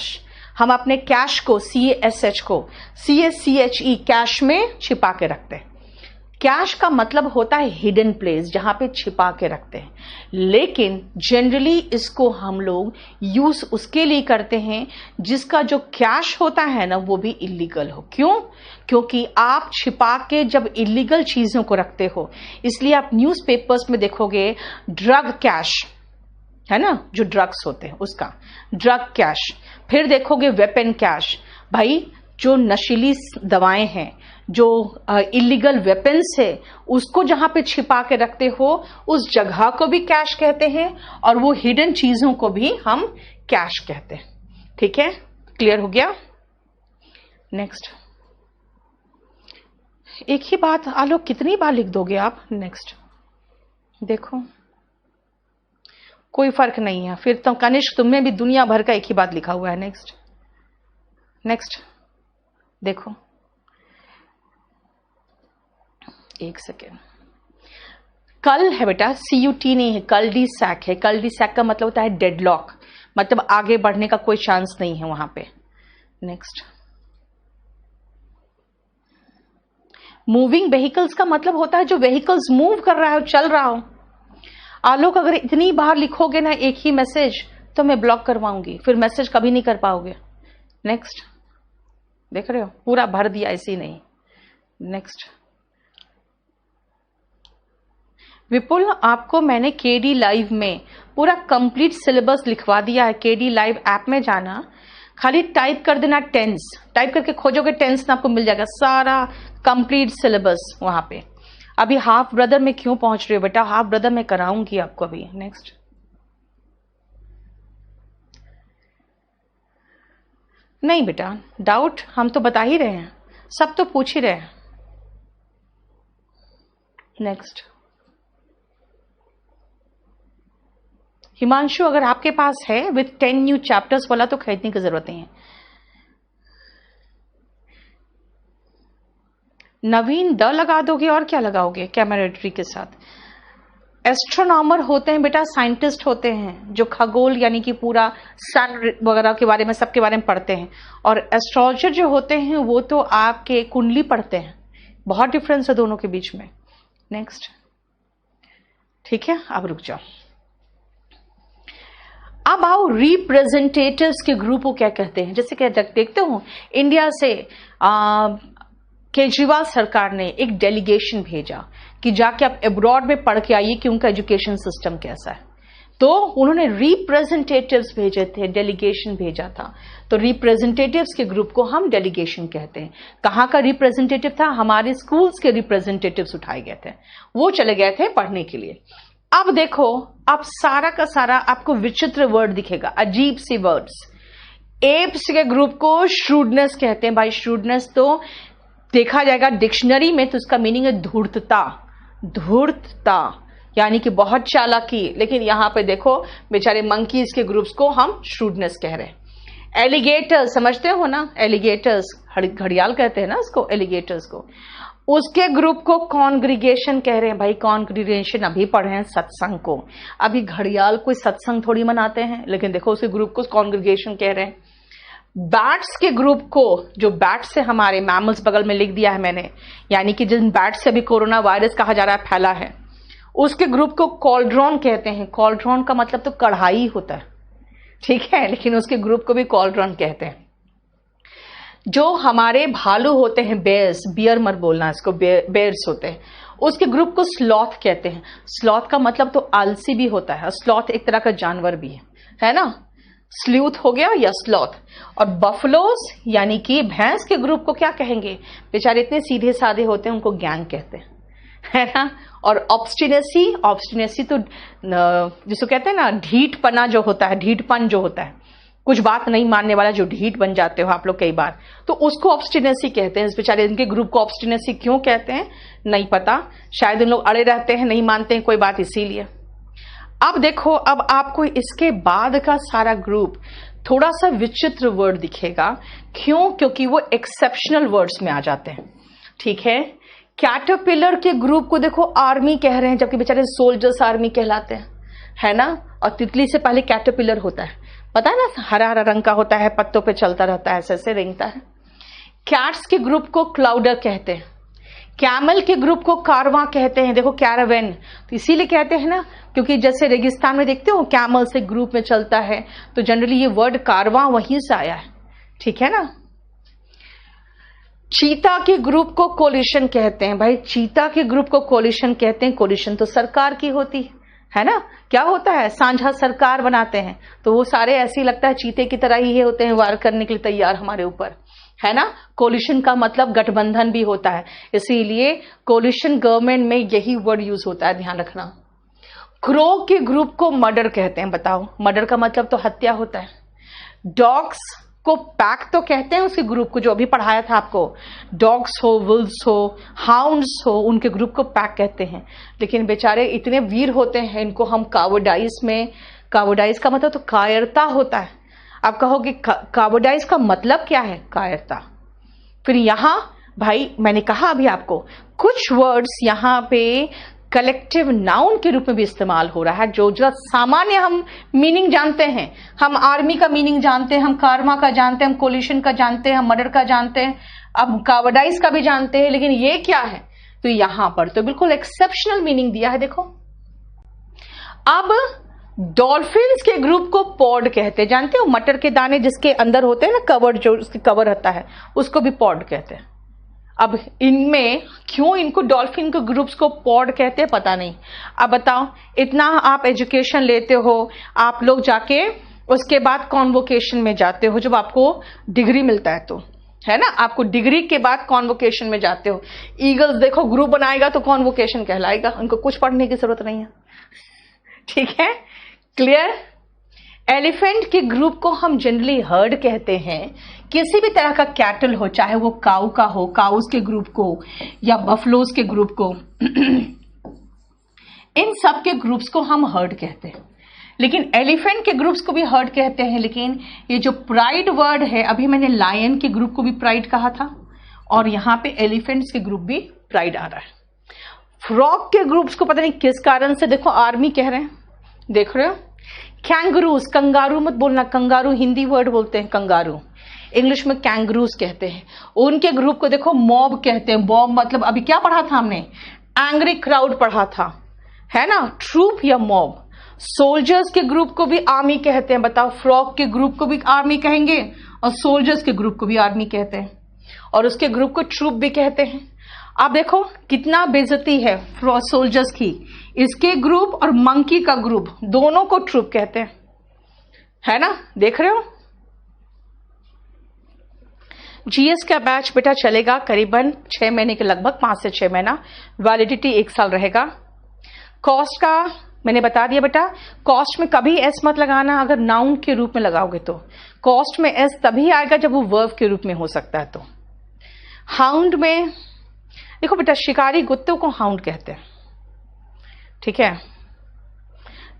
Cash, हम अपने cash को CASH को CACHE कैश में छिपा के रखते हैं। कैश का मतलब होता है हिडन प्लेस, जहां पे छिपा के रखते हैं, लेकिन जनरली इसको हम लोग यूज उसके लिए करते हैं जिसका जो कैश होता है ना वो भी इलीगल हो। क्यों? क्योंकि आप छिपा के जब इलीगल चीजों को रखते हो, इसलिए आप न्यूज़पेपर्स में देखोगे ड्रग कैश, है ना, जो ड्रग्स होते हैं उसका ड्रग कैश। फिर देखोगे वेपन कैश, भाई जो नशीली दवाएं हैं, जो इलीगल वेपन्स है, उसको जहां पे छिपा के रखते हो उस जगह को भी कैश कहते हैं, और वो हिडन चीजों को भी हम कैश कहते हैं। ठीक है, क्लियर हो गया? नेक्स्ट, एक ही बात आलोक कितनी बार लिख दोगे आप? नेक्स्ट देखो, कोई फर्क नहीं है, फिर तो कनिष्क तुमने भी दुनिया भर का एक ही बात लिखा हुआ है। नेक्स्ट नेक्स्ट देखो, एक सेकेंड, कल है बेटा, CUT नहीं है, कल डी सैक है। कल डी सैक का मतलब होता है डेडलॉक, मतलब आगे बढ़ने का कोई चांस नहीं है वहां पे। नेक्स्ट, मूविंग व्हीकल्स का मतलब होता है जो व्हीकल्स मूव कर रहा है, चल रहा हो। आलोक अगर इतनी बार लिखोगे ना एक ही मैसेज तो मैं ब्लॉक करवाऊंगी, फिर मैसेज कभी नहीं कर पाओगे। नेक्स्ट, देख रहे हो, पूरा भर दिया, ऐसे ही नहीं। नेक्स्ट, विपुल आपको मैंने KD लाइव में पूरा कंप्लीट सिलेबस लिखवा दिया है। KD लाइव ऐप में जाना, खाली टाइप कर देना टेंस, टाइप करके खोजोगे टेंस ना, आपको मिल जाएगा सारा कंप्लीट सिलेबस वहां पे। अभी हाफ ब्रदर में क्यों पहुंच रहे हो बेटा? हाफ ब्रदर में कराऊंगी आपको अभी। नेक्स्ट, नहीं बेटा, डाउट हम तो बता ही रहे हैं, सब तो पूछ ही रहे हैं। नेक्स्ट, हिमांशु अगर आपके पास है विथ 10 न्यू चैप्टर्स वाला तो खरीदने की जरूरत नहीं है। नवीन द लगा दोगे और क्या लगाओगे कैमरेटरी के साथ? एस्ट्रोनॉमर होते हैं बेटा, साइंटिस्ट होते हैं जो खगोल यानी कि पूरा सन वगैरह के बारे में, सबके बारे में पढ़ते हैं, और एस्ट्रोलॉजर जो होते हैं वो तो आपके कुंडली पढ़ते हैं। बहुत डिफरेंस है दोनों के बीच में। नेक्स्ट, ठीक है, अब रुक जाओ। अब आओ रिप्रेजेंटेटिव्स के ग्रुप को क्या कहते हैं। जैसे कि देखते हो इंडिया से केजरीवाल सरकार ने एक डेलीगेशन भेजा कि जाके आप अब्रॉड में पढ़ के आइए कि उनका एजुकेशन सिस्टम कैसा है। तो उन्होंने रिप्रेजेंटेटिव्स भेजे थे, डेलीगेशन भेजा था। तो रिप्रेजेंटेटिव्स के ग्रुप को हम डेलीगेशन कहते हैं। कहाँ का रिप्रेजेंटेटिव था? हमारे स्कूल्स के रिप्रेजेंटेटिव्स उठाए गए थे, वो चले गए थे पढ़ने के लिए। अब देखो, अब सारा का सारा आपको विचित्र वर्ड दिखेगा, अजीब सी वर्ड्स। एप्स के ग्रुप को श्रूडनेस कहते हैं। भाई श्रूडनेस तो देखा जाएगा डिक्शनरी में तो उसका मीनिंग है धूर्तता, धूर्तता यानी कि बहुत चालाकी। लेकिन यहां पे देखो बेचारे मंकीज के ग्रुप्स को हम श्रूडनेस कह रहे हैं। एलिगेटर्स समझते हो ना, एलिगेटर्स, घड़ियाल कहते हैं ना उसको, एलिगेटर्स को, उसके ग्रुप को कॉन्ग्रीगेशन कह रहे हैं। भाई कॉन्ग्रीगेशन अभी पढ़े हैं सत्संग को, अभी घड़ियाल कोई सत्संग थोड़ी मनाते हैं, लेकिन देखो उसके ग्रुप को कॉन्ग्रीगेशन कह रहे हैं। बैट्स के ग्रुप को, जो बैट्स से हमारे मैमल्स बगल में लिख दिया है मैंने, यानी कि जिन बैट्स से भी कोरोना वायरस कहा जा रहा है फैला है, उसके ग्रुप को कॉल्ड्रॉन कहते हैं। कॉल्ड्रॉन का मतलब तो कढ़ाई होता है, ठीक है, लेकिन उसके ग्रुप को भी कॉल्ड्रॉन कहते हैं। जो हमारे भालू होते हैं, बेयर्स, बियर मत बोलना इसको, बेयर्स होते हैं, उसके ग्रुप को स्लॉथ कहते हैं। स्लॉथ का मतलब तो आलसी भी होता है, स्लॉथ एक तरह का जानवर भी है ना, स्लूथ हो गया या स्लॉथ। और बफलोस यानी कि भैंस के ग्रुप को क्या कहेंगे? बेचारे इतने सीधे साधे होते हैं, उनको गैंग कहते हैं, है ना। और ऑब्स्टिनेसी, ऑब्स्टिनेसी तो जिसको कहते हैं ना ढीठपना जो होता है, ढीठपन जो होता है, कुछ बात नहीं मानने वाला, जो ढीठ बन जाते हो आप लोग कई बार, तो उसको ऑब्स्टिनेसी कहते हैं। इस बेचारे इनके ग्रुप को ऑब्स्टिनेसी क्यों कहते हैं नहीं पता, शायद इन लोग अड़े रहते हैं, नहीं मानते हैं कोई बात, इसीलिए। अब देखो, अब आपको इसके बाद का सारा ग्रुप थोड़ा सा विचित्र वर्ड दिखेगा। क्यों? क्योंकि वो एक्सेप्शनल वर्ड्स में आ जाते हैं, ठीक है। कैटरपिलर के ग्रुप को देखो आर्मी कह रहे हैं, जबकि बेचारे सोल्जर्स आर्मी कहलाते हैं, है ना। और तितली से पहले कैटरपिलर होता है। पता है ना, हरा हरा रंग का होता है, पत्तों पे चलता रहता है, ऐसे ऐसे रेंगता है। कैट्स के ग्रुप को क्लाउडर कहते हैं। कैमल के ग्रुप को कारवां कहते हैं। देखो कैरावेन, तो इसीलिए कहते हैं ना, क्योंकि जैसे रेगिस्तान में देखते हो कैमल से ग्रुप में चलता है, तो जनरली ये वर्ड कारवां वहीं से आया है, ठीक है ना। चीता के ग्रुप को कोलिशन कहते हैं। भाई चीता के ग्रुप को कोलिशन कहते हैं। कोलिशन तो सरकार की होती है ना, क्या होता है, साझा सरकार बनाते हैं, तो वो सारे ऐसे ही लगता है चीते की तरह ही होते हैं, वार करने के लिए तैयार हमारे ऊपर, है ना। कोलिशन का मतलब गठबंधन भी होता है, इसीलिए कोलिशन गवर्नमेंट में यही वर्ड यूज होता है, ध्यान रखना। क्रो के ग्रुप को मर्डर कहते हैं। बताओ, मर्डर का मतलब तो हत्या होता है। डॉग्स को पैक तो कहते हैं उसके ग्रुप को, जो अभी पढ़ाया था आपको, डॉग्स हो, वुल्व्स हो, हाउंड्स हो, उनके ग्रुप को पैक कहते हैं। लेकिन बेचारे इतने वीर होते हैं, इनको हम कावर्डाइज में, कावर्डाइज का मतलब तो कायरता होता है। आप कहोगे कावर्डाइज का मतलब क्या है, कायरता। फिर यहां भाई मैंने कहा अभी आपको, कुछ वर्ड्स यहां पे कलेक्टिव नाउन के रूप में भी इस्तेमाल हो रहा है, जो सामान्य हम मीनिंग जानते हैं। हम आर्मी का मीनिंग जानते हैं, हम कारमा का जानते हैं, हम कोलिशन का जानते हैं, हम मर्डर का जानते हैं, अब कावर्डाइज का भी जानते हैं, लेकिन ये क्या है, तो यहां पर तो बिल्कुल एक्सेप्शनल मीनिंग दिया है। देखो, अब डॉल्फिन्स के ग्रुप को पॉड कहते हैं। जानते हो मटर के दाने जिसके अंदर होते हैं ना, कवर, जो उसके कवर होता है, उसको भी पॉड कहते हैं। अब इनमें क्यों इनको डॉल्फिन के ग्रुप्स को पॉड कहते हैं पता नहीं। अब बताओ, इतना आप एजुकेशन लेते हो, आप लोग जाके उसके बाद कॉन्वोकेशन में जाते हो, जब आपको डिग्री मिलता है तो, है ना, आपको डिग्री के बाद कॉन्वोकेशन में जाते हो। ईगल्स देखो ग्रुप बनाएगा तो कॉन्वोकेशन कहलाएगा, उनको कुछ पढ़ने की जरूरत नहीं है, ठीक है, क्लियर। एलिफेंट के ग्रुप को हम जनरली हर्ड कहते हैं। किसी भी तरह का कैटल हो, चाहे वो काऊ का हो, काउस के ग्रुप को, या बफलोज के ग्रुप को, इन सब के ग्रुप्स को हम हर्ड कहते हैं। लेकिन एलिफेंट के ग्रुप्स को भी हर्ड कहते हैं। लेकिन ये जो प्राइड वर्ड है, अभी मैंने लायन के ग्रुप को भी प्राइड कहा था, और यहां पे एलिफेंट्स के ग्रुप भी प्राइड आ रहा है। फ्रॉग के ग्रुप्स को पता नहीं किस कारण से, देखो आर्मी कह रहे हैं, देख रहे हो। कैंगरूज, कंगारू मत बोलना, कंगारू हिंदी वर्ड बोलते हैं, कंगारू इंग्लिश में कैंगरूज कहते हैं। उनके ग्रुप को देखो मॉब कहते हैं। मॉब मतलब अभी क्या पढ़ा था हमने, एंग्री क्राउड पढ़ा था, है ना, ट्रूप या मॉब। सोल्जर्स के ग्रुप को भी आर्मी कहते हैं। बताओ, फ्रॉग के ग्रुप को भी आर्मी कहेंगे, और सोल्जर्स के ग्रुप को भी आर्मी कहते हैं, और उसके ग्रुप को ट्रूप भी कहते हैं। आप देखो कितना बेइज्जती है सोल्जर्स की, इसके ग्रुप और मंकी का ग्रुप दोनों को ट्रूप कहते हैं, है ना, देख रहे हो। जीएस का बैच बेटा चलेगा करीबन 6 महीने के लगभग, 5 से 6 महीना, वैलिडिटी 1 साल रहेगा। कॉस्ट का मैंने बता दिया बेटा, कॉस्ट में कभी एस मत लगाना, अगर नाउन के रूप में लगाओगे तो कॉस्ट में एस तभी आएगा जब वो वर्ब के रूप में हो सकता है। तो हाउंड में देखो बेटा, शिकारी कुत्तों को हाउंड कहते हैं, ठीक है।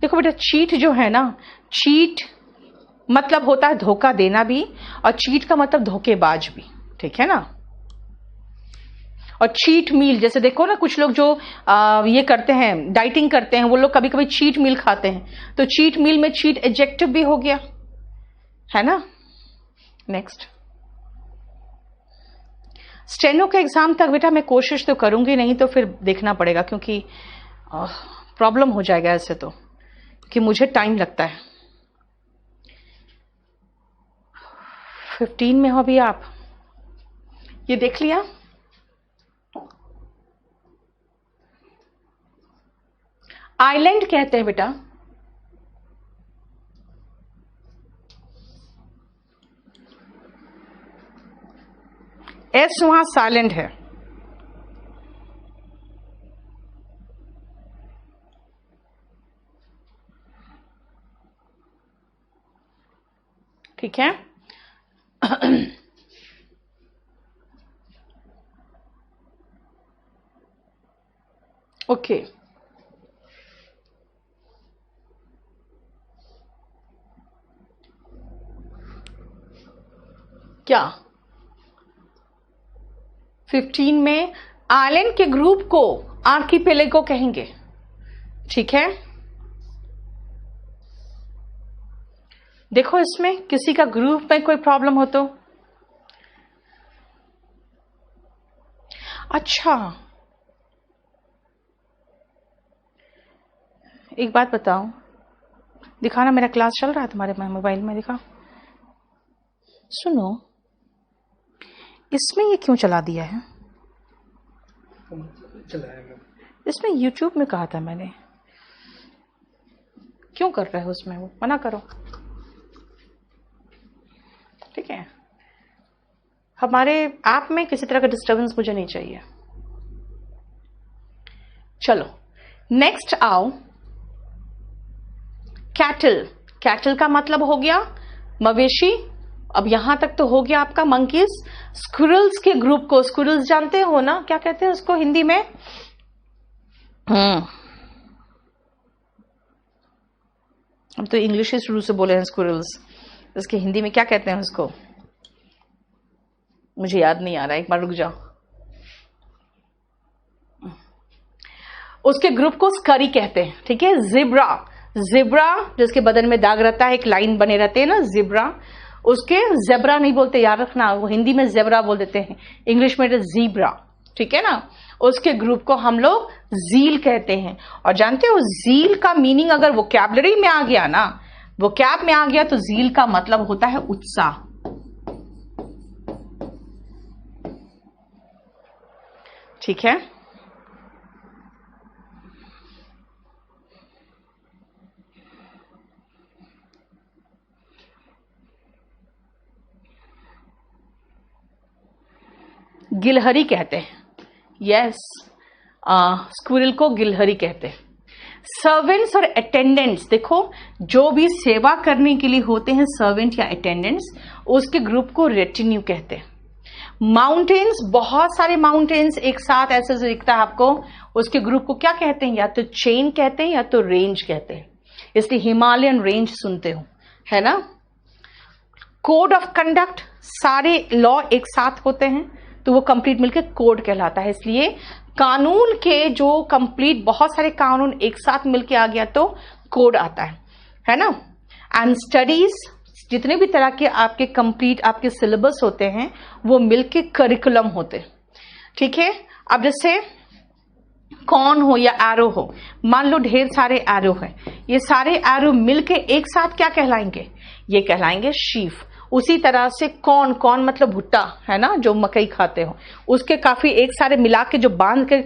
देखो बेटा, चीट जो है ना, चीट मतलब होता है धोखा देना भी, और चीट का मतलब धोखेबाज भी, ठीक है ना। और चीट मील, जैसे देखो ना कुछ लोग जो ये करते हैं, डाइटिंग करते हैं, वो लोग कभी कभी चीट मील खाते हैं, तो चीट मील में चीट एडजेक्टिव भी हो गया, है ना। नेक्स्ट, स्टेनो के एग्जाम तक बेटा मैं कोशिश तो करूंगी, नहीं तो फिर देखना पड़ेगा, क्योंकि प्रॉब्लम हो जाएगा ऐसे तो, कि मुझे टाइम लगता है। 15 में हो अभी आप, ये देख लिया। आइलैंड कहते हैं बेटा, एस वहां साइलेंट है, ठीक है। ओके, क्या 15 में आइलैंड के ग्रुप को आर्किपेलेगो कहेंगे, ठीक है। देखो इसमें किसी का ग्रुप में कोई प्रॉब्लम हो तो। अच्छा, एक बात बताओ, दिखाना, मेरा क्लास चल रहा है तुम्हारे मोबाइल में, दिखा। सुनो, इसमें ये क्यों चला दिया है? इसमें YouTube में कहा था मैंने, क्यों कर रहे हो उसमें? वो मना करो, ठीक है? हमारे ऐप में किसी तरह का डिस्टरबेंस मुझे नहीं चाहिए। चलो नेक्स्ट आओ, कैटल। कैटल का मतलब हो गया मवेशी। अब यहां तक तो हो गया आपका मंकीज। स्क्विरल्स के ग्रुप को, स्क्विरल्स जानते हो ना, क्या कहते हैं उसको हिंदी में? अब तो इंग्लिश ही शुरू से बोले हैं स्क्विरल्स, इसके हिंदी में क्या कहते हैं उसको? मुझे याद नहीं आ रहा, एक बार रुक जाओ। उसके ग्रुप को स्करी कहते हैं, ठीक है? जिब्रा, जिब्रा जिसके बदन में दाग रहता है, एक लाइन बने रहते हैं ना, जिब्रा। उसके जेब्रा नहीं बोलते, याद रखना, वो हिंदी में जेब्रा बोल देते हैं, इंग्लिश में जीब्रा, ठीक है ना? उसके ग्रुप को हम लोग जील कहते हैं। और जानते हो जील का मीनिंग अगर वोकैबुलरी में आ गया ना, वोकैब में आ गया, तो जील का मतलब होता है उत्साह, ठीक है? गिलहरी कहते हैं, यस, स्क्विरल को गिलहरी कहते हैं। सर्वेंट्स और अटेंडेंट्स, देखो जो भी सेवा करने के लिए होते हैं सर्वेंट या अटेंडेंट्स, उसके ग्रुप को रेटिन्यू कहते हैं। माउंटेन्स, बहुत सारे माउंटेन्स एक साथ ऐसे जो दिखता है आपको, उसके ग्रुप को क्या कहते हैं? या तो चेन कहते हैं या तो रेंज कहते हैं, इसलिए हिमालयन रेंज सुनते हो, है ना? कोड ऑफ कंडक्ट, सारे लॉ एक साथ होते हैं तो वो कंप्लीट मिलकर कोड कहलाता है, इसलिए कानून के जो कंप्लीट बहुत सारे कानून एक साथ मिलके आ गया तो कोड आता है ना? एंड स्टडीज, जितने भी तरह के आपके कंप्लीट आपके सिलेबस होते हैं वो मिलके करिकुलम होते, ठीक है? अब जैसे कॉर्न हो या एरो हो, मान लो ढेर सारे एरो है, ये सारे एरो मिलके एक साथ क्या कहलाएंगे? ये कहलाएंगे शीफ। उसी तरह से कॉर्न, कॉर्न मतलब भुट्टा, है ना, जो मकई खाते हो, उसके काफी एक सारे मिला के जो बांध के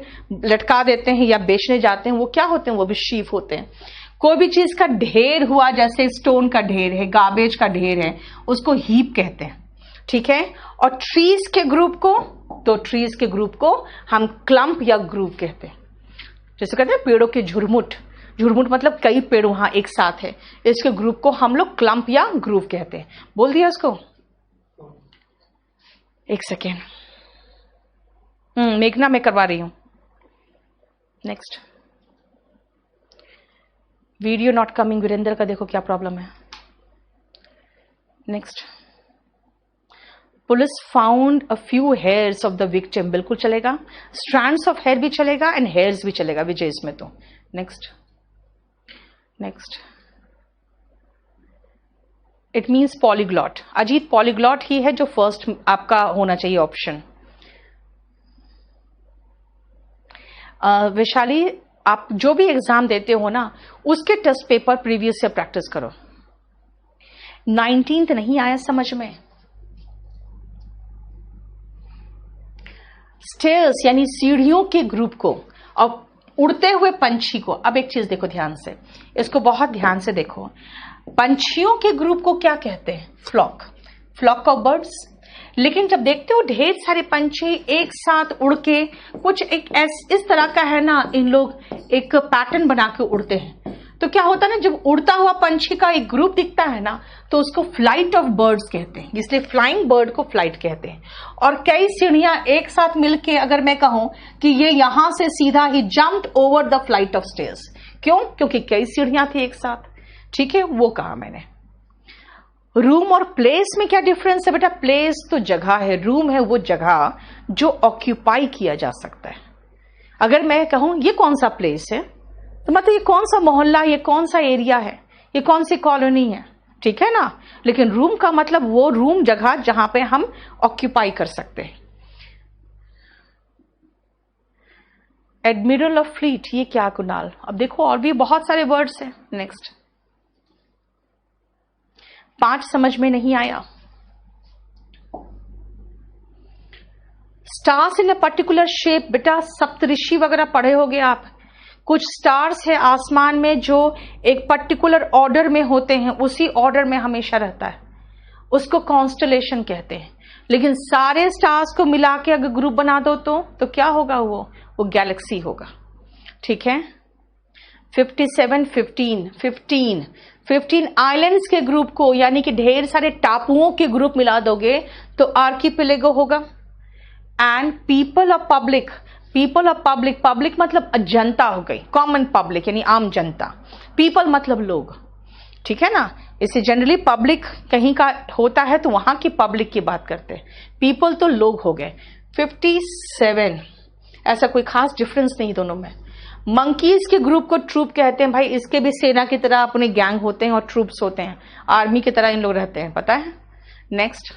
लटका देते हैं या बेचने जाते हैं, वो क्या होते हैं? वो भी शीफ होते हैं। कोई भी चीज का ढेर हुआ, जैसे स्टोन का ढेर है, गार्बेज का ढेर है, उसको हीप कहते हैं, ठीक है? और ट्रीज के ग्रुप को, तो ट्रीज के ग्रुप को हम क्लम्प या ग्रुप कहते हैं। जैसे कहते हैं पेड़ों के झुरमुट, झुरमुट मतलब कई पेड़ वहां एक साथ है, इसके ग्रुप को हम लोग क्लम्प या ग्रुप कहते हैं। बोल दिया उसको? एक सेकेंड, मेघना मैं करवा रही हूं। Next, video not coming, Virendra का देखो क्या प्रॉब्लम है। Next, police found a few hairs of the victim, बिल्कुल चलेगा। स्ट्रैंड्स ऑफ हेयर भी चलेगा एंड हेयर्स भी चलेगा विजय इसमें तो। Next, next, it means polyglot. Ajit polyglot ही है जो फर्स्ट आपका होना चाहिए ऑप्शन। वैशाली, आप जो भी एग्जाम देते हो ना, उसके टेस्ट पेपर प्रीवियस से प्रैक्टिस करो। 19th नहीं आया समझ में? स्टेयर्स यानी सीढ़ियों के ग्रुप को और उड़ते हुए पंछी को। अब एक चीज देखो ध्यान से, इसको बहुत ध्यान से देखो। पंछियों के ग्रुप को क्या कहते हैं? Flock, flock of birds. लेकिन जब देखते हो ढेर सारे पंछी एक साथ उड़ के, कुछ एक इस तरह का है ना, इन लोग एक पैटर्न बना के उड़ते हैं, तो क्या होता है ना, जब उड़ता हुआ पंछी का एक ग्रुप दिखता है ना, तो उसको फ्लाइट ऑफ बर्ड्स कहते हैं, इसलिए फ्लाइंग बर्ड को फ्लाइट कहते हैं। और कई सीढ़ियां एक साथ मिलके, अगर मैं कहूं कि ये यहां से सीधा ही jumped over the flight of stairs, क्यों? क्योंकि कई सीढ़ियां थी एक साथ, ठीक है? वो कहा मैंने। रूम और प्लेस में क्या डिफरेंस है बेटा? प्लेस तो जगह है, रूम है वो जगह जो ऑक्यूपाई किया जा सकता है। अगर मैं कहूं ये कौन सा प्लेस है, तो मतलब ये कौन सा मोहल्ला, ये कौन सा एरिया है, ये कौन सी कॉलोनी है, ठीक है ना। लेकिन रूम का मतलब वो रूम जगह जहां पे हम ऑक्यूपाई कर सकते हैं। एडमिरल ऑफ फ्लीट, ये क्या कुणाल? अब देखो और भी बहुत सारे वर्ड्स हैं। नेक्स्ट, 5 समझ में नहीं आया। Stars in a particular shape, बेटा सप्तऋषि वगैरह पढ़े होगे आप। कुछ स्टार्स है आसमान में जो एक पर्टिकुलर ऑर्डर में होते हैं, उसी ऑर्डर में हमेशा रहता है, उसको कॉन्स्टलेशन कहते हैं। लेकिन सारे स्टार्स को मिला के अगर ग्रुप बना दो तो क्या होगा? वो गैलेक्सी होगा। ठीक है। 57, 15 आइलैंड्स के ग्रुप को, यानी कि ढेर सारे टापुओं के ग्रुप मिला दोगे तो आर्किपेलेगो होगा। And people of public, public मतलब जनता हो गई, कॉमन पब्लिक यानी आम जनता। पीपल मतलब लोग, ठीक है ना। इसे जनरली पब्लिक कहीं का होता है तो वहां की पब्लिक की बात करते हैं, पीपल तो लोग हो गए। 57, ऐसा कोई खास डिफरेंस नहीं दोनों में। मंकीज के ग्रुप को ट्रूप कहते हैं। भाई इसके भी सेना की तरह अपने गैंग होते हैं और ट्रूप्स होते हैं, आर्मी की तरह इन लोग रहते हैं, पता है। नेक्स्ट,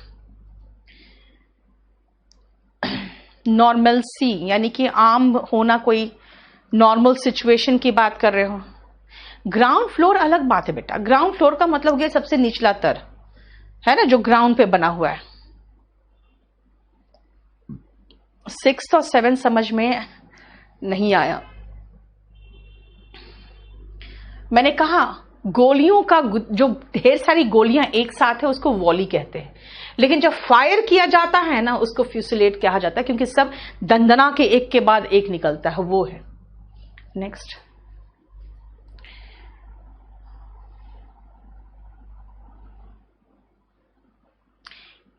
नॉर्मल सी, यानी कि आम होना, कोई नॉर्मल सिचुएशन की बात कर रहे हो। ग्राउंड फ्लोर अलग बात है बेटा। ग्राउंड फ्लोर का मतलब हो गया सबसे निचला स्तर, है ना, जो ग्राउंड पे बना हुआ है। 6 और 7 समझ में नहीं आया। मैंने कहा गोलियों का जो ढेर सारी गोलियां एक साथ है उसको वॉली कहते हैं, लेकिन जब फायर किया जाता है ना उसको फ्यूसिलेट कहा जाता है, क्योंकि सब दंदना के एक के बाद एक निकलता है, वो है। नेक्स्ट,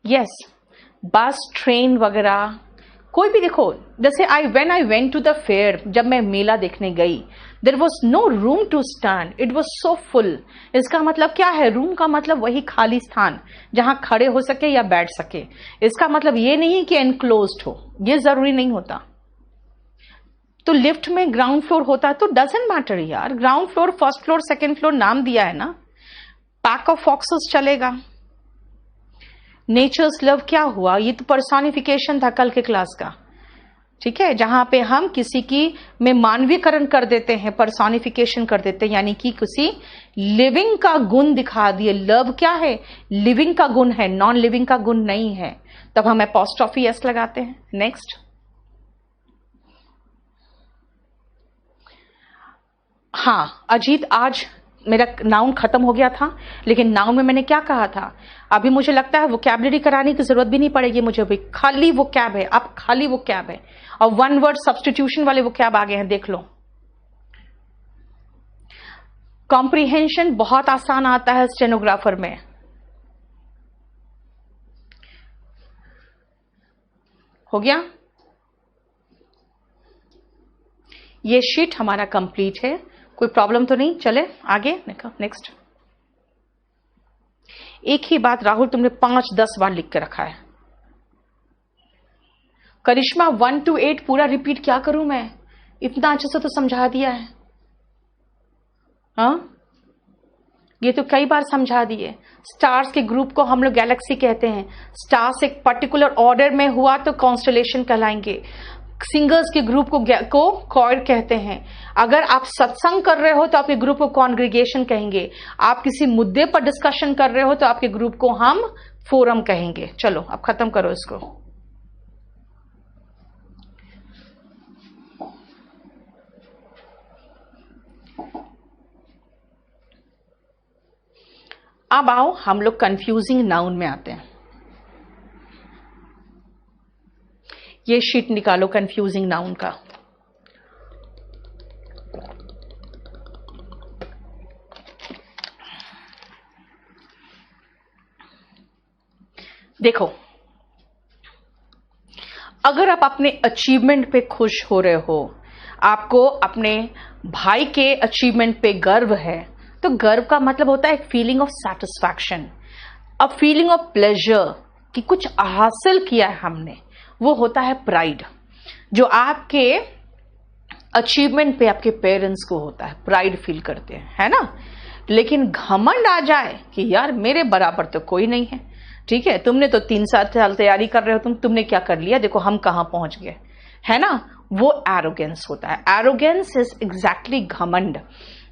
यस, बस ट्रेन वगैरह कोई भी देखो, जैसे when I went to the fair, जब मैं मेला देखने गई, there was no room to stand, it was so full. इसका मतलब क्या है? रूम का मतलब वही खाली स्थान जहां खड़े हो सके या बैठ सके। इसका मतलब ये नहीं कि एनक्लोज्ड हो, ये जरूरी नहीं होता। तो लिफ्ट में ग्राउंड फ्लोर होता तो डजंट मैटर यार, ground floor, first floor, second floor नाम दिया है ना। पैक ऑफ फॉक्सेस चलेगा। नेचर्स लव क्या हुआ? ये तो पर्सोनिफिकेशन था कल के क्लास का, ठीक है, जहां पे हम किसी की में मानवीकरण कर देते हैं, पर्सोनिफिकेशन कर देते हैं, यानी कि किसी लिविंग का गुण दिखा दिए। लव क्या है? लिविंग का गुण है, नॉन लिविंग का गुण नहीं है, तब हम एपोस्ट्रोफी एस लगाते हैं। नेक्स्ट, हाँ अजीत, आज मेरा नाउन खत्म हो गया था, लेकिन नाउन में मैंने क्या कहा था? अभी मुझे लगता है वोकैबुलरी कराने की जरूरत भी नहीं पड़ेगी मुझे, अभी खाली वो कैब है, अब खाली वो कैब है, और 1 वर्ड सब्स्टिट्यूशन वाले वो कैब आ गए हैं, देख लो। कॉम्प्रिहेंशन बहुत आसान आता है स्टेनोग्राफर में। हो गया, ये शीट हमारा कंप्लीट है, कोई प्रॉब्लम तो नहीं। चले आगे। नेक्स्ट, एक ही बात राहुल तुमने 5-10 बार लिख के रखा है। करिश्मा 1 to 8 पूरा रिपीट क्या करूं मैं? इतना अच्छे से तो समझा दिया है। हाँ, ये तो कई बार समझा दिए। स्टार्स के ग्रुप को हम लोग गैलेक्सी कहते हैं। स्टार्स एक पर्टिकुलर ऑर्डर में हुआ तो कॉन्स्टलेशन कहलाएंगे। सिंगर्स के ग्रुप को कॉर्ड कहते हैं। अगर आप सत्संग कर रहे हो तो आपके ग्रुप को कॉन्ग्रीगेशन कहेंगे। आप किसी मुद्दे पर डिस्कशन कर रहे हो तो आपके ग्रुप को हम फोरम कहेंगे। चलो अब खत्म करो इसको। अब आओ हम लोग कंफ्यूजिंग नाउन में आते हैं। ये शीट निकालो कंफ्यूजिंग नाउन का। देखो, अगर आप अपने अचीवमेंट पे खुश हो रहे हो, आपको अपने भाई के अचीवमेंट पे गर्व है, तो गर्व का मतलब होता है एक feeling of satisfaction, a feeling of pleasure कि कुछ हासिल किया है हमने, वो होता है प्राइड। जो आपके अचीवमेंट पे आपके पेरेंट्स को होता है, प्राइड फील करते हैं, है ना। लेकिन घमंड आ जाए कि यार मेरे बराबर तो कोई नहीं है, ठीक है, तुमने तो 3 साल तैयारी कर रहे हो, तुमने क्या कर लिया, देखो हम कहां पहुंच गए, है ना, वो एरोगेंस होता है। एरोगेंस इज एग्जैक्टली घमंड।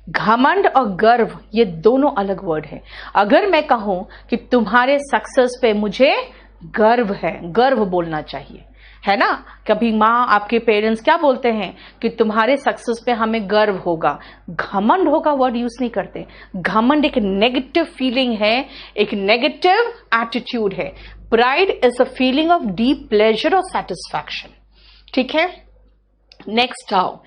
घमंड और गर्व ये दोनों अलग वर्ड है। अगर मैं कहूं कि तुम्हारे सक्सेस पे मुझे गर्व है, गर्व बोलना चाहिए, है ना। कभी माँ, आपके पेरेंट्स क्या बोलते हैं कि तुम्हारे सक्सेस पे हमें गर्व होगा। घमंड होगा वर्ड यूज नहीं करते। घमंड एक नेगेटिव फीलिंग है, एक नेगेटिव एटीट्यूड है। Pride is a feeling of deep pleasure और सेटिस्फैक्शन, ठीक है। नेक्स्ट आओ,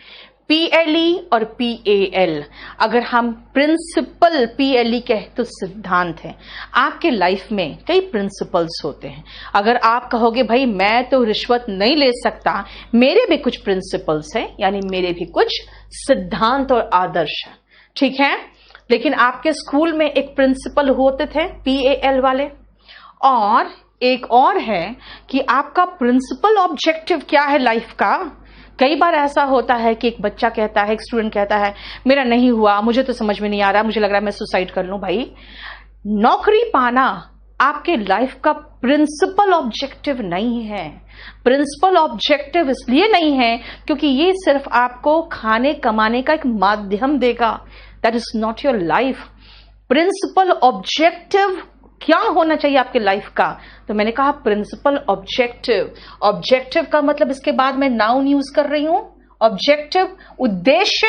PLE और PAL। अगर हम प्रिंसिपल PLE कहे तो सिद्धांत है। आपके लाइफ में कई प्रिंसिपल्स होते हैं। अगर आप कहोगे भाई मैं तो रिश्वत नहीं ले सकता, मेरे भी कुछ प्रिंसिपल्स हैं, यानी मेरे भी कुछ सिद्धांत और आदर्श हैं, ठीक है। लेकिन आपके स्कूल में एक प्रिंसिपल होते थे PAL वाले, और एक और है कि आपका प्रिंसिपल ऑब्जेक्टिव क्या है लाइफ का। कई बार ऐसा होता है कि एक बच्चा कहता है, एक स्टूडेंट कहता है मेरा नहीं हुआ, मुझे तो समझ में नहीं आ रहा, मुझे लग रहा है मैं सुसाइड कर लूं। भाई, नौकरी पाना आपके लाइफ का प्रिंसिपल ऑब्जेक्टिव नहीं है। प्रिंसिपल ऑब्जेक्टिव इसलिए नहीं है क्योंकि ये सिर्फ आपको खाने कमाने का एक माध्यम देगा। That is not your life. Principal objective क्या होना चाहिए आपके लाइफ का, तो मैंने कहा प्रिंसिपल ऑब्जेक्टिव। ऑब्जेक्टिव का मतलब इसके बाद मैं नाउन यूज कर रही हूं। ऑब्जेक्टिव उद्देश्य,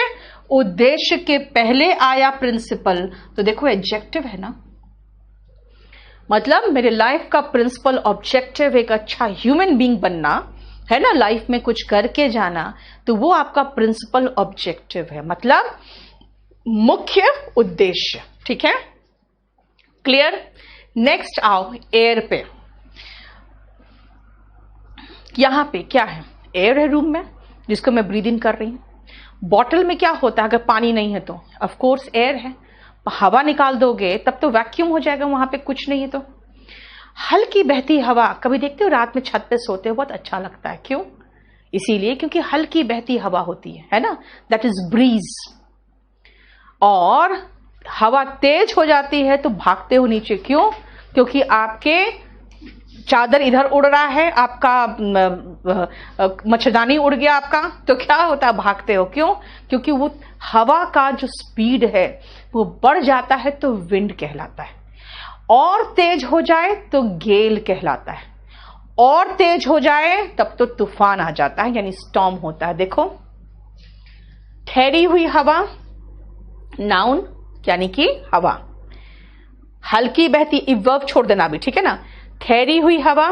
उद्देश्य के पहले आया प्रिंसिपल, तो देखो एडजेक्टिव है ना। मतलब मेरे लाइफ का प्रिंसिपल ऑब्जेक्टिव एक अच्छा ह्यूमन बीइंग बनना है ना, लाइफ में कुछ करके जाना, तो वो आपका प्रिंसिपल ऑब्जेक्टिव है, मतलब मुख्य उद्देश्य, ठीक है। क्लियर। नेक्स्ट आओ एयर पे। यहां पे क्या है, एयर है रूम में जिसको मैं ब्रीद इन कर रही हूं। बॉटल में क्या होता है अगर पानी नहीं है तो, ऑफ कोर्स एयर है। हवा निकाल दोगे तब तो वैक्यूम हो जाएगा, वहां पे कुछ नहीं है तो। हल्की बहती हवा, कभी देखते हो रात में छत पे सोते हो, बहुत अच्छा लगता है, क्यों? इसीलिए क्योंकि हल्की बहती हवा होती है ना, दैट इज ब्रीज। और हवा तेज हो जाती है तो भागते हो नीचे, क्यों? क्योंकि आपके चादर इधर उड़ रहा है, आपका मच्छरदानी उड़ गया आपका, तो क्या होता है, भागते हो, क्यों? क्योंकि वो हवा का जो स्पीड है वो बढ़ जाता है तो विंड कहलाता है, और तेज हो जाए तो गेल कहलाता है, और तेज हो जाए तब तो तूफान आ जाता है, यानी स्टॉर्म होता है। देखो, ठहरी हुई हवा नाउन यानी कि हवा, हल्की बहती, वर्ब छोड़ देना अभी, ठीक है ना। ठहरी हुई हवा,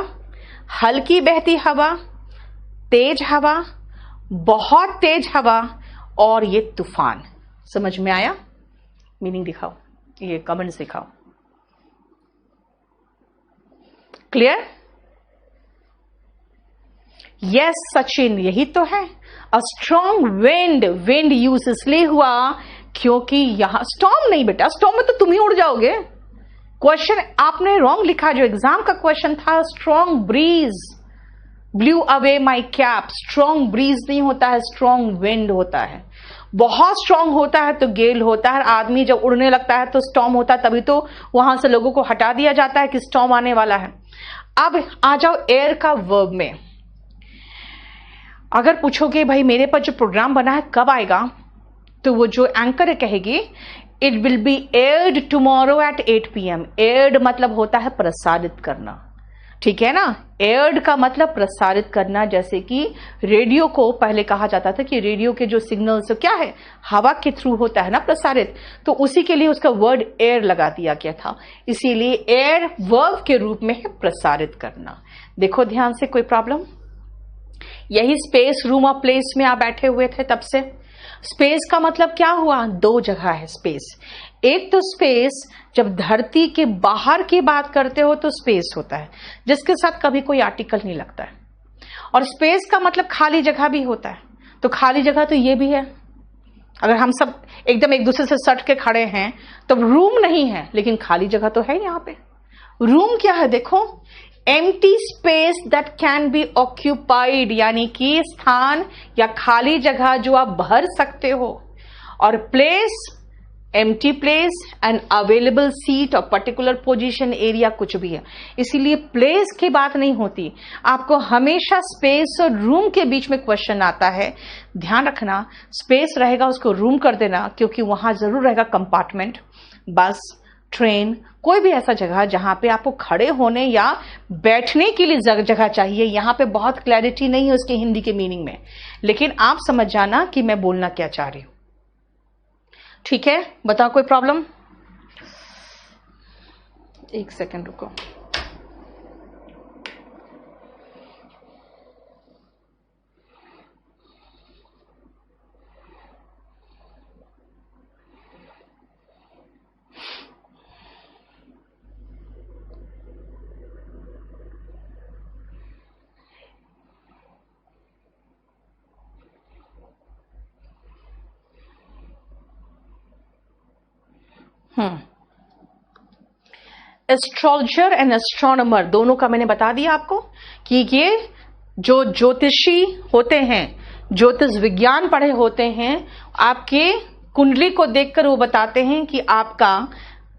हल्की बहती हवा, तेज हवा, बहुत तेज हवा, और ये तूफान। समझ में आया? मीनिंग दिखाओ, ये कमेंट्स दिखाओ। क्लियर? यस सचिन, यही तो है। A strong wind, wind use इसलिए हुआ क्योंकि यहां स्टॉर्म नहीं बेटा, स्टॉर्म में तो तुम ही उड़ जाओगे। क्वेश्चन आपने रॉन्ग लिखा, जो एग्जाम का क्वेश्चन था strong breeze blew away my cap. Strong breeze नहीं होता है, स्ट्रॉन्ग विंड होता है। बहुत स्ट्रॉन्ग होता है तो गेल होता है। आदमी जब उड़ने लगता है तो स्टॉर्म होता है, तभी तो वहां से लोगों को हटा दिया जाता है कि स्टॉर्म आने वाला है। अब आ जाओ एयर का वर्ब में। अगर पूछोगे भाई मेरे पर जो प्रोग्राम बना है कब आएगा, तो वो जो एंकर है कहेगी it will be aired tomorrow at 8 PM। Aired मतलब होता है प्रसारित करना, ठीक है ना। एयर्ड का मतलब प्रसारित करना, जैसे कि रेडियो को पहले कहा जाता था कि रेडियो के जो सिग्नल्स क्या है, हवा के थ्रू होता है ना प्रसारित, तो उसी के लिए उसका वर्ड एयर लगा दिया गया था। इसीलिए एयर वर्ब के रूप में है प्रसारित करना। देखो ध्यान से, कोई प्रॉब्लम? यही स्पेस, रूम और प्लेस में आप बैठे हुए थे तब से। स्पेस का मतलब क्या हुआ, दो जगह है स्पेस। एक तो स्पेस जब धरती के बाहर की बात करते हो तो स्पेस होता है जिसके साथ कभी कोई आर्टिकल नहीं लगता है, और स्पेस का मतलब खाली जगह भी होता है। तो खाली जगह तो ये भी है। अगर हम सब एकदम एक दूसरे से सट के खड़े हैं तो रूम नहीं है, लेकिन खाली जगह तो है यहाँ पे। रूम क्या है, देखो, empty space that can be occupied, यानी कि स्थान या खाली जगह जो आप भर सकते हो। और place empty place, and available seat और पर्टिकुलर पोजीशन, एरिया, कुछ भी है। इसीलिए प्लेस की बात नहीं होती, आपको हमेशा स्पेस और रूम के बीच में क्वेश्चन आता है। ध्यान रखना, स्पेस रहेगा उसको रूम कर देना, क्योंकि वहां जरूर रहेगा कंपार्टमेंट, बस, ट्रेन, कोई भी ऐसा जगह जहां पे आपको खड़े होने या बैठने के लिए जगह चाहिए। यहां पे बहुत क्लैरिटी नहीं है उसके हिंदी के मीनिंग में, लेकिन आप समझ जाना कि मैं बोलना क्या चाह रही हूं। ठीक है, बताओ कोई प्रॉब्लम? एक सेकंड रुको। एस्ट्रोलॉजर एंड एस्ट्रोनॉमर दोनों का मैंने बता दिया आपको कि ये जो ज्योतिषी होते हैं, ज्योतिष विज्ञान पढ़े होते हैं, आपके कुंडली को देखकर वो बताते हैं कि आपका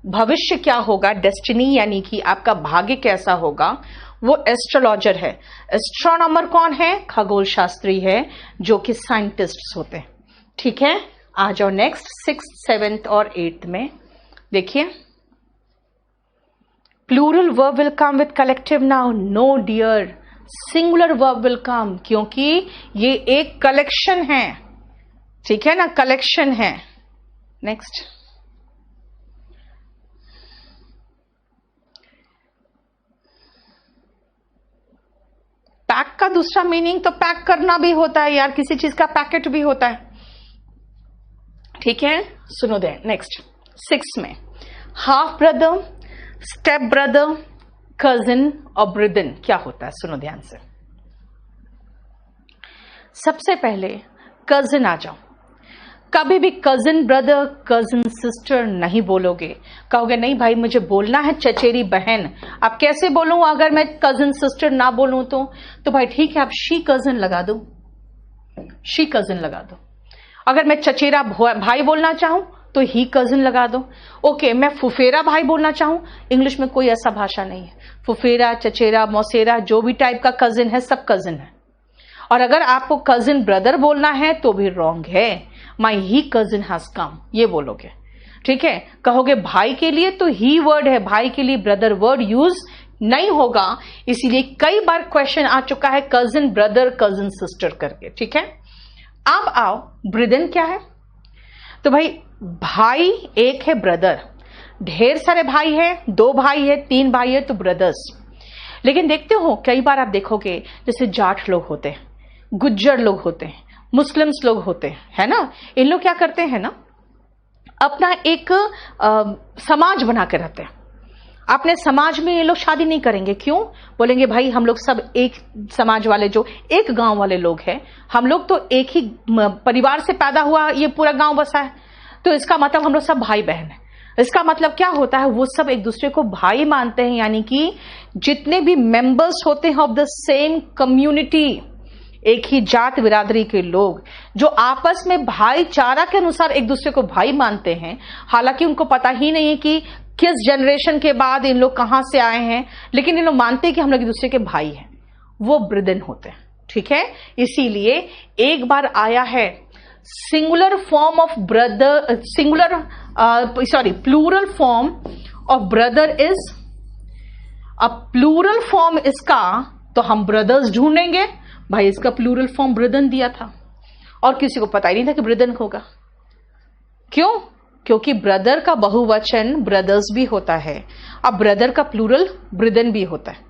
भविष्य क्या होगा, डेस्टिनी यानी कि आपका भाग्य कैसा होगा, वो एस्ट्रोलॉजर है। एस्ट्रोनॉमर कौन है? खगोल शास्त्री है, जो कि साइंटिस्ट होते हैं। ठीक है, आ जाओ नेक्स्ट 6th, 7th और 8th में। देखिए, plural verb will come with collective noun. No dear, singular verb will come, क्योंकि ये एक कलेक्शन है। ठीक है ना, कलेक्शन है। नेक्स्ट, पैक का दूसरा मीनिंग तो पैक करना भी होता है यार, किसी चीज का पैकेट भी होता है। ठीक है, सुनो दे नेक्स्ट 6 में, half brother, step brother, cousin और ब्रदन क्या होता है, सुनो ध्यान से। सबसे पहले कजिन आ जाओ। कभी भी कजिन ब्रदर, कजिन सिस्टर नहीं बोलोगे। कहोगे नहीं भाई मुझे बोलना है चचेरी बहन। अब कैसे बोलूं अगर मैं कजिन सिस्टर ना बोलूं तो भाई ठीक है, आप शी कजिन लगा दो, शी कजिन लगा दो। अगर मैं चचेरा भाई बोलना चाहूं तो ही कजिन लगा दो। ओके, मैं फुफेरा भाई बोलना चाहूं, इंग्लिश में कोई ऐसा भाषा नहीं है। फुफेरा, चचेरा, मौसेरा, जो भी टाइप का कजिन है सब कजिन है। और अगर आपको कजिन ब्रदर बोलना है तो भी रॉन्ग है। माई ही कजिन हैज कम, ये बोलोगे। ठीक है, कहोगे भाई के लिए तो ही वर्ड है, भाई के लिए ब्रदर वर्ड यूज नहीं होगा। इसीलिए कई बार क्वेश्चन आ चुका है कजिन ब्रदर, कजिन सिस्टर करके। ठीक है, अब आओ ब्रदन क्या है। तो भाई भाई एक है ब्रदर, ढेर सारे भाई है, 2 भाई है, 3 भाई है तो ब्रदर्स। लेकिन देखते हो कई बार आप देखोगे जैसे जाट लोग होते हैं, गुज्जर लोग होते हैं, मुस्लिम्स लोग होते हैं, है ना, इन लोग क्या करते हैं ना, अपना एक समाज बना के रहते हैं। अपने समाज में ये लोग शादी नहीं करेंगे। क्यों? बोलेंगे भाई हम लोग सब एक समाज वाले, जो एक गांव वाले लोग हैं, हम लोग तो एक ही परिवार से पैदा हुआ, ये पूरा गांव बसा है, तो इसका मतलब हम लोग सब भाई बहन हैं। इसका मतलब क्या होता है, वो सब एक दूसरे को भाई मानते हैं। यानी कि जितने भी मेंबर्स होते हैं ऑफ द सेम कम्युनिटी, एक ही जात बिरादरी के लोग जो आपस में भाईचारा के अनुसार एक दूसरे को भाई मानते हैं। हालांकि उनको पता ही नहीं है कि किस जनरेशन के बाद इन लोग कहां से आए हैं, लेकिन इन लोग मानते हैं कि हम लोग एक दूसरे के भाई हैं, वो ब्रदन होते हैं। ठीक है, इसीलिए एक बार आया है singular form of brother, plural form of brother is, अब प्लूरल फॉर्म इसका तो हम ब्रदर्स ढूंढेंगे। भाई इसका प्लूरल फॉर्म ब्रदन दिया था और किसी को पता ही नहीं था कि ब्रदन होगा। क्यों? क्योंकि ब्रदर का बहुवचन ब्रदर्स भी होता है, अब ब्रदर का प्लूरल ब्रदन भी होता है।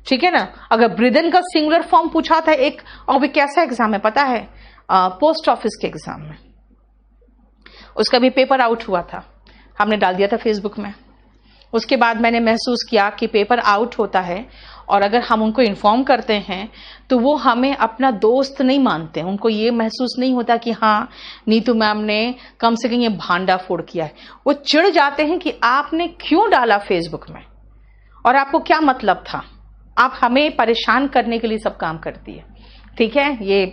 ठीक है ना, अगर ब्रदन का सिंगुलर फॉर्म पूछा था एक, और भी कैसा एग्जाम है पता है, पोस्ट ऑफिस के एग्जाम में, उसका भी पेपर आउट हुआ था, हमने डाल दिया था फेसबुक में। उसके बाद मैंने महसूस किया कि पेपर आउट होता है और अगर हम उनको इन्फॉर्म करते हैं तो वो हमें अपना दोस्त नहीं मानते। उनको ये महसूस नहीं होता कि हाँ नीतू मैम ने कम से कम ये भांडा फोड़ किया है। वो चिढ़ जाते हैं कि आपने क्यों डाला फेसबुक में और आपको क्या मतलब था, आप हमें परेशान करने के लिए सब काम करती है। ठीक है, ये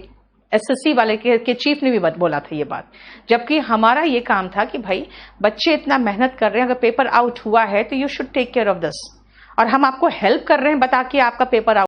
एसएससी वाले के चीफ ने भी बोला था ये बात, जबकि हमारा ये काम था कि भाई बच्चे इतना मेहनत कर रहे हैं, अगर पेपर आउट हुआ है तो you should take care of this, और हम आपको हेल्प कर रहे हैं बता के आपका पेपर आउट